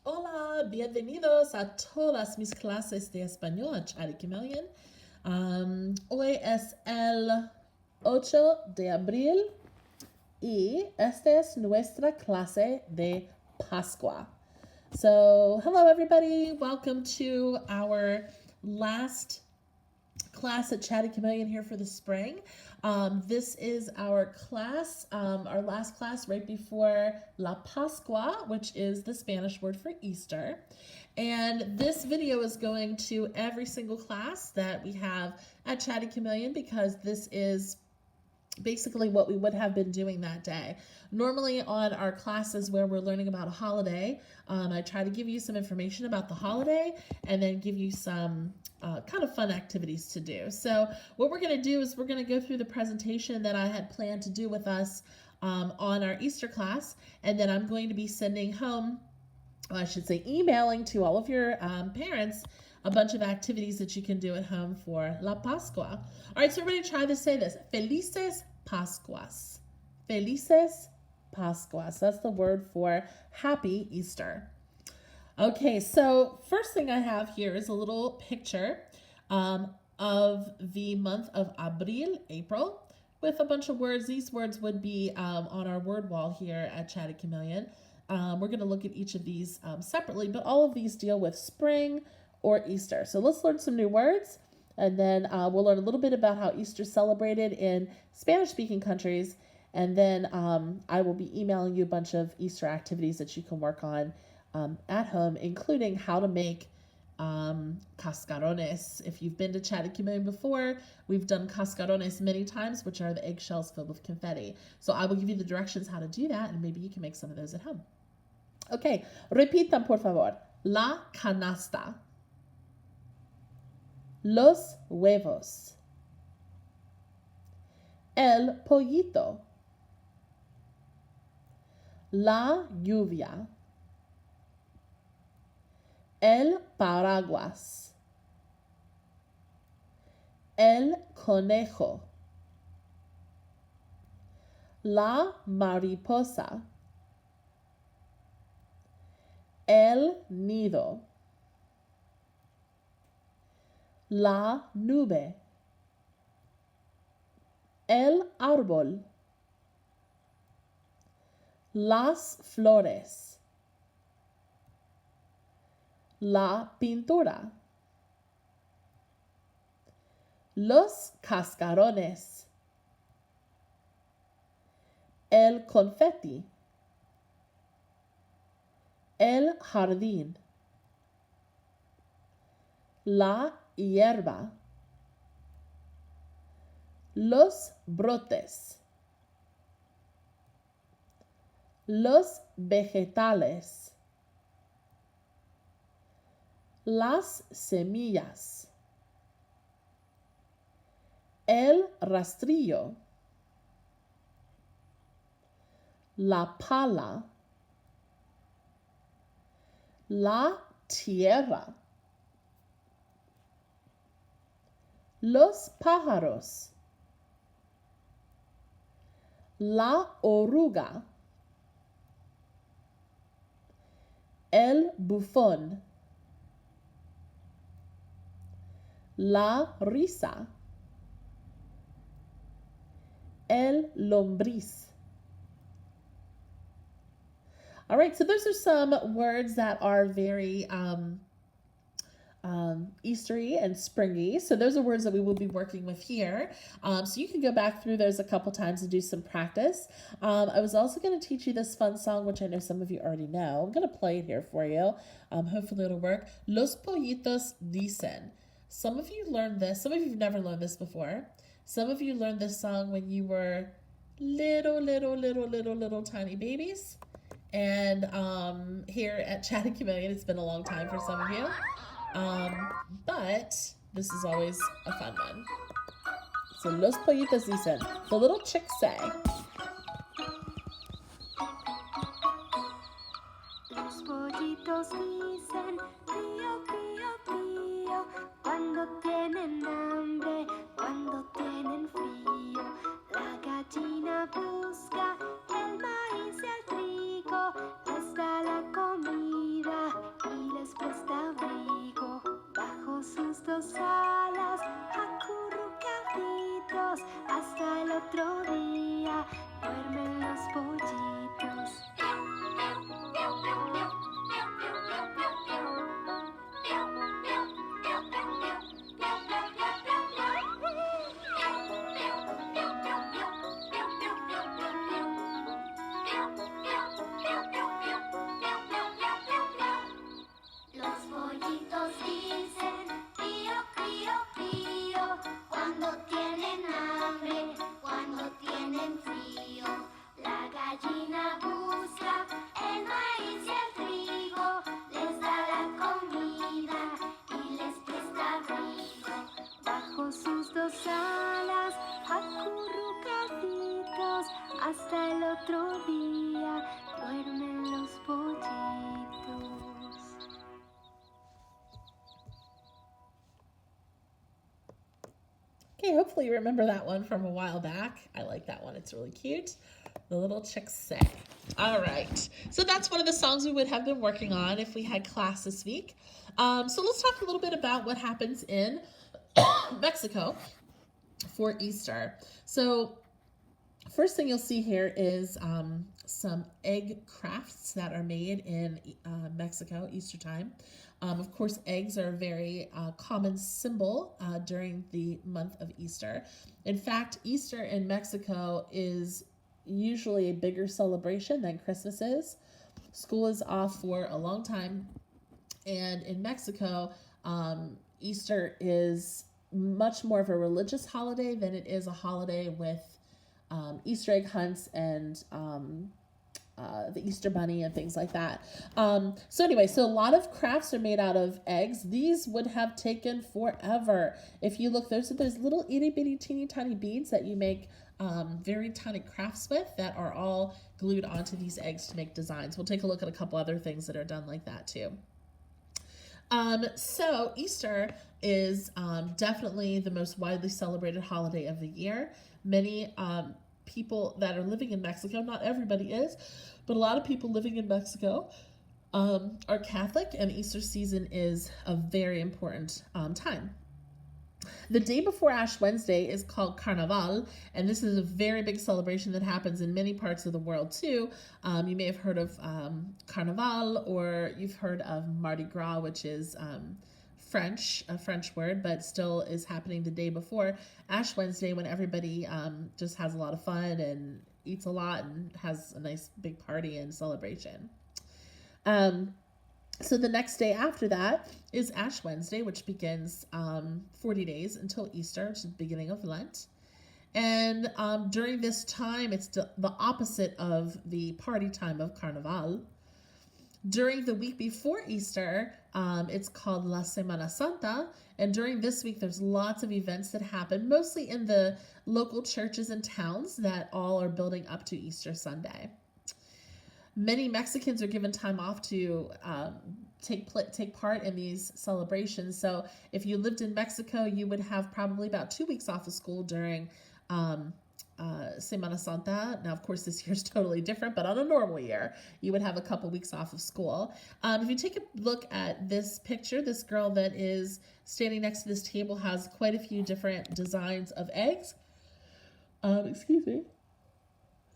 Hola, bienvenidos a todas mis clases de español, Charity Million. Hoy es el 8 de abril y esta es nuestra clase de Pascua. So, hello everybody, welcome to our last class at Chatty Chameleon here for the spring. This is our class, our last class right before La Pascua, which is the Spanish word for Easter. And this video is going to every single class that we have at Chatty Chameleon because this is basically what we would have been doing that day. Normally on our classes where we're learning about a holiday, I try to give you some information about the holiday and then give you some kind of fun activities to do. So what we're going to do is we're going to go through the presentation that I had planned to do with us on our Easter class, and then I'm going to be sending home, I should say emailing to all of your parents a bunch of activities that you can do at home for La Pascua. All right, so everybody try to say this. Felices Pascuas. Felices Pascuas. That's the word for happy Easter. Okay, so first thing I have here is a little picture of the month of Abril, April, with a bunch of words. These words would be on our word wall here at Chatty Chameleon. We're going to look at each of these separately, but all of these deal with spring or Easter. So let's learn some new words, and then we'll learn a little bit about how Easter is celebrated in Spanish-speaking countries, and then I will be emailing you a bunch of Easter activities that you can work on at home, including how to make cascarones. If you've been to Chatty Chameleon before, we've done cascarones many times, which are the eggshells filled with confetti. So I will give you the directions how to do that, and maybe you can make some of those at home. Okay, repitan por favor. La canasta. Los huevos. El pollito. La lluvia. El paraguas. El conejo. La mariposa. El nido. La nube. El árbol. Las flores. La pintura. Los cascarones. El confeti. El jardín. La hierba. Los brotes. Los vegetales. Las semillas. El rastrillo. La pala. La tierra. Los pájaros. La oruga. El bufón. La risa. El lombriz. All right, so those are some words that are very Eastery and springy. So those are words that we will be working with here. So you can go back through those a couple times and do some practice. I was also going to teach you this fun song, which I know some of you already know. I'm going to play it here for you. Hopefully it'll work. Los pollitos dicen. Some of you learned this. Some of you have never learned this before. Some of you learned this song when you were little tiny babies. And here at Chatty Chameleon, it's been a long time for some of you. But this is always a fun one. So los pollitos dicen, the little chicks say. Los pollitos dicen, pío, pío, pío, cuando tienen hambre, cuando tienen frío. La gallina busca el maíz y el trigo, les da la comida Okay, hopefully you remember that one from a while back. I like that one. It's really cute. The little chicks say. All right. So that's one of the songs we would have been working on if we had class this week. So let's talk a little bit about what happens in Mexico for Easter. So first thing you'll see here is some egg crafts that are made in Mexico, Easter time. Of course, eggs are a very common symbol during the month of Easter. In fact, Easter in Mexico is usually a bigger celebration than Christmas is. School is off for a long time, and in Mexico, Easter is much more of a religious holiday than it is a holiday with Easter egg hunts and the Easter bunny and things like that. So anyway, so a lot of crafts are made out of eggs. These would have taken forever. If you look, there's little itty bitty teeny tiny beads that you make very tiny crafts with that are all glued onto these eggs to make designs. We'll take a look at a couple other things that are done like that too. So Easter is definitely the most widely celebrated holiday of the year. Many people that are living in Mexico, not everybody is, but a lot of people living in Mexico are Catholic, and Easter season is a very important time. The day before Ash Wednesday is called Carnaval, and this is a very big celebration that happens in many parts of the world too. You may have heard of Carnaval, or you've heard of Mardi Gras, which is a French word, but still is happening the day before Ash Wednesday, when everybody just has a lot of fun and eats a lot and has a nice big party and celebration. So the next day after that is Ash Wednesday, which begins 40 days until Easter, which is the beginning of Lent. And during this time, it's the opposite of the party time of Carnaval. During the week before Easter, it's called La Semana Santa. And during this week, there's lots of events that happen, mostly in the local churches and towns that all are building up to Easter Sunday. Many Mexicans are given time off to take part in these celebrations. So if you lived in Mexico, you would have probably about 2 weeks off of school during Semana Santa. Now, of course, this year's totally different, but on a normal year, you would have a couple weeks off of school. If you take a look at this picture, this girl that is standing next to this table has quite a few different designs of eggs. Excuse me.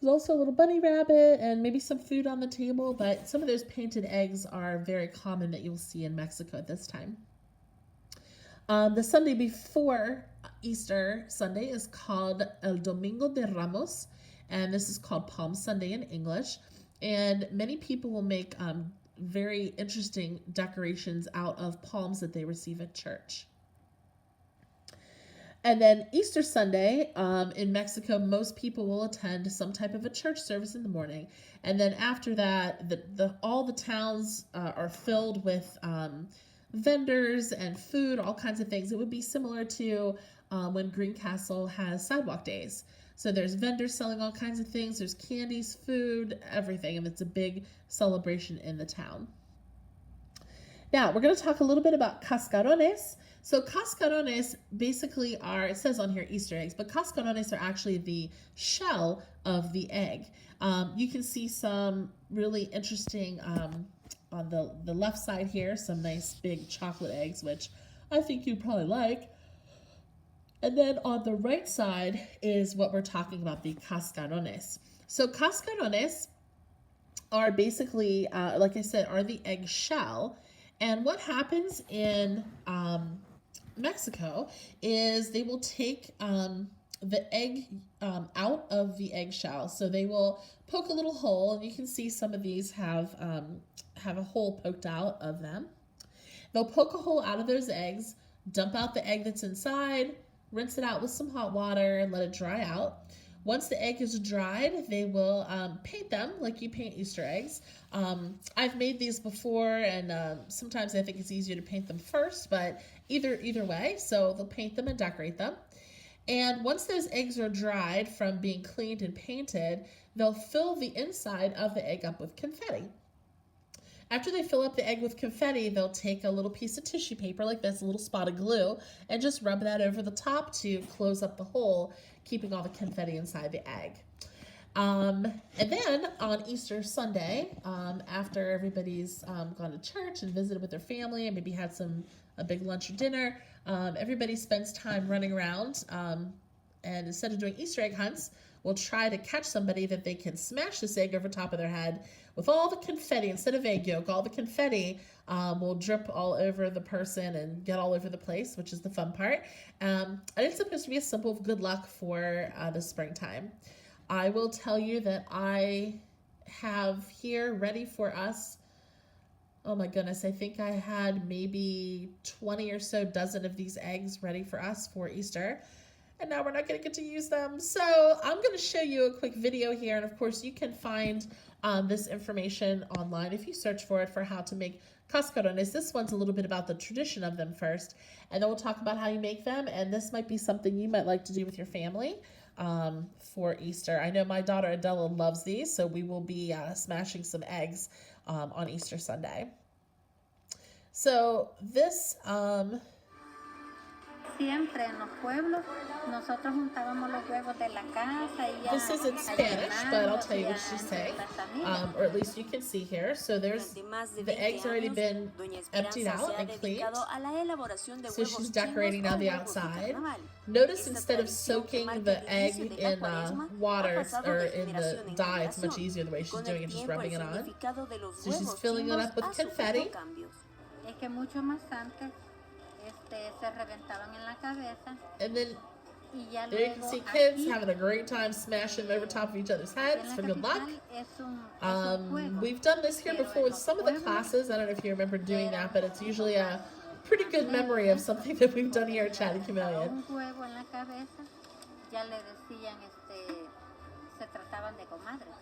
There's also a little bunny rabbit and maybe some food on the table, but some of those painted eggs are very common that you'll see in Mexico at this time. The Sunday before Easter Sunday is called El Domingo de Ramos, and this is called Palm Sunday in English. And many people will make very interesting decorations out of palms that they receive at church. And then Easter Sunday, in Mexico, most people will attend some type of a church service in the morning. And then after that, all the towns are filled with vendors and food, all kinds of things. It would be similar to when Greencastle has sidewalk days. So there's vendors selling all kinds of things. There's candies, food, everything. And it's a big celebration in the town. Now, we're going to talk a little bit about cascarones. So cascarones basically are, it says on here Easter eggs, but cascarones are actually the shell of the egg. You can see some really interesting, on the left side here, some nice big chocolate eggs, which I think you'd probably like. And then on the right side is what we're talking about, the cascarones. So cascarones are basically, like I said, are the egg shell. And what happens in Mexico is they will take the egg out of the eggshell. So they will poke a little hole, and you can see some of these have a hole poked out of them. They'll poke a hole out of those eggs, dump out the egg that's inside, rinse it out with some hot water, and let it dry out. Once the egg is dried, they will paint them like you paint Easter eggs. I've made these before, and sometimes I think it's easier to paint them first, but either way, so they'll paint them and decorate them. And once those eggs are dried from being cleaned and painted, they'll fill the inside of the egg up with confetti. After they fill up the egg with confetti, they'll take a little piece of tissue paper like this, a little spot of glue, and just rub that over the top to close up the hole, keeping all the confetti inside the egg. And then on Easter Sunday, after everybody's gone to church and visited with their family and maybe had a big lunch or dinner, everybody spends time running around, and instead of doing Easter egg hunts, we'll try to catch somebody that they can smash this egg over top of their head with all the confetti. Instead of egg yolk, all the confetti will drip all over the person and get all over the place, which is the fun part. And it's supposed to be a symbol of good luck for the springtime. I will tell you that I have here ready for us, oh my goodness, I think I had maybe 20 or so dozen of these eggs ready for us for Easter. And now we're not going to get to use them. So I'm going to show you a quick video here. And of course, you can find this information online if you search for it for how to make cascarones. This one's a little bit about the tradition of them first. And then we'll talk about how you make them. And this might be something you might like to do with your family for Easter. I know my daughter Adela loves these, so we will be smashing some eggs on Easter Sunday. So this... Siempre en los pueblos nosotros juntábamos los huevos de la casa y ya. This is in Spanish, but I'll tell you what she's saying, or at least you can see here. So there's the eggs already been emptied out and cleaned. So she's decorating now the outside. Notice instead of soaking the egg in water or in the dye, it's much easier the way she's doing it, just rubbing it on. So she's filling it up with confetti. Es que mucho más antes se reventaban en la cabeza. And then there you can see kids having a great time smashing them over top of each other's heads for good luck. We've done this here before with some of the classes. I don't know if you remember doing that, but it's usually a pretty good memory of something that we've done here at Chatty Chameleon. Un huevo en la cabeza, ya le decían, se trataban de comadres.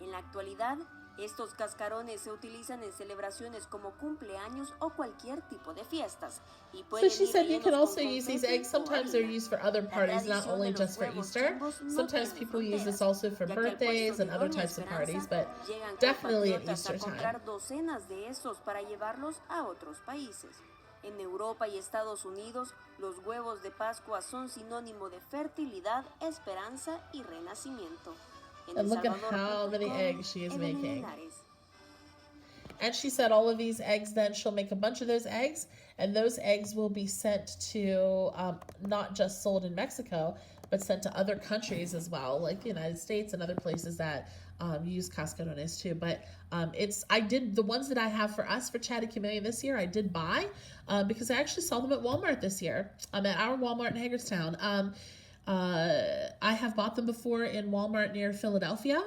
En la actualidad, estos cascarones se utilizan en celebraciones como cumpleaños o cualquier tipo de fiestas. Y so she said you can also use these eggs. Sometimes they're used for other parties, not only just for Easter. Sometimes people use this also for birthdays and other types of parties, but definitely at Easter time. Docenas de estos para llevarlos a otros países. En Europa y Estados Unidos, los huevos de Pascua son sinónimo de fertilidad, esperanza y renacimiento. And look at how many eggs she is making. And she said all of these eggs, then she'll make a bunch of those eggs, and those eggs will be sent to not just sold in Mexico, but sent to other countries as well, like the United States and other places that use cascarones too. But I did the ones that I have for us for Chatty Chameleon this year, I did buy because I actually saw them at Walmart this year. I'm at our Walmart in Hagerstown. I have bought them before in Walmart near Philadelphia.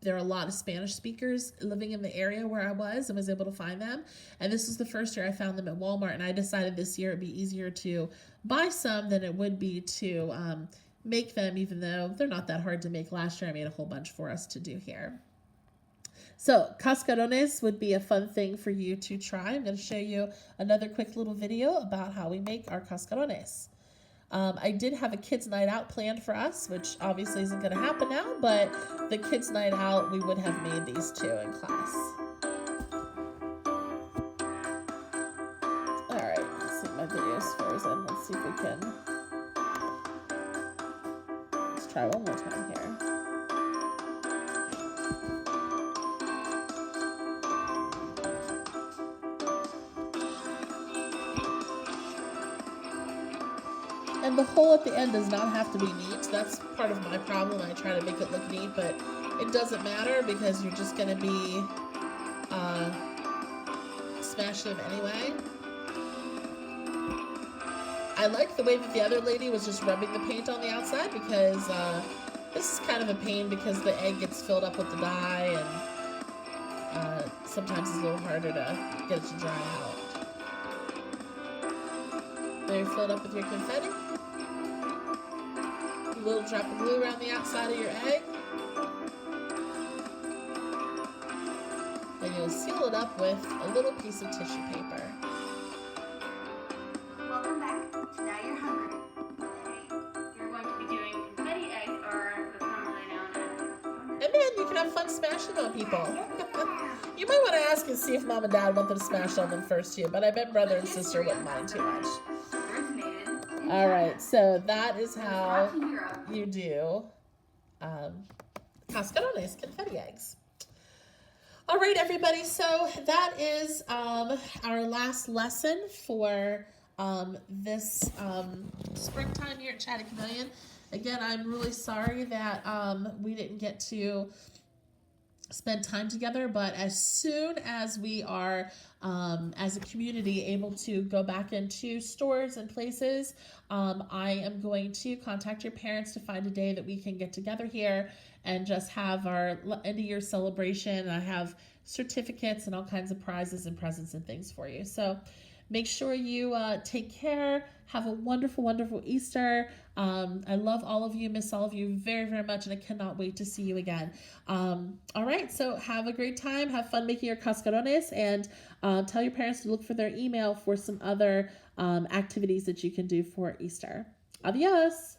There are a lot of Spanish speakers living in the area where I was and was able to find them. And this is the first year I found them at Walmart, and I decided this year it'd be easier to buy some than it would be to make them, even though they're not that hard to make. Last year I made a whole bunch for us to do here. So cascarones would be a fun thing for you to try. I'm going to show you another quick little video about how we make our cascarones. I did have a kids' night out planned for us, which obviously isn't going to happen now, but the kids' night out, we would have made these two in class. All right, let's see, my video's frozen. Let's see if we can. Let's try one more time here. And the hole at the end does not have to be neat. That's part of my problem. I try to make it look neat, but it doesn't matter because you're just going to be smashing them anyway. I like the way that the other lady was just rubbing the paint on the outside because this is kind of a pain because the egg gets filled up with the dye and sometimes it's a little harder to get it to dry out. There, you fill it up with your confetti. A little drop of glue around the outside of your egg. And you'll seal it up with a little piece of tissue paper. Welcome back. Now you're hungry. You're going to be doing confetti eggs or the commonly known as And then you can have fun smashing on people. You might want to ask and see if mom and dad want them smashed on them first too, but I bet brother and sister wouldn't mind too much. Originated in All right, so that is China, how brought to Europe. you do cascarones, confetti eggs. All right, everybody, so that is our last lesson for this springtime here at Chatty Chameleon. Again, I'm really sorry that we didn't get to spend time together, but as soon as we are as a community able to go back into stores and places, I am going to contact your parents to find a day that we can get together here and just have our end of year celebration. I have certificates and all kinds of prizes and presents and things for you. So make sure you take care. Have a wonderful, wonderful Easter. I love all of you, miss all of you very, very much, and I cannot wait to see you again. All right, so have a great time. Have fun making your cascarones, and tell your parents to look for their email for some other activities that you can do for Easter. Adios.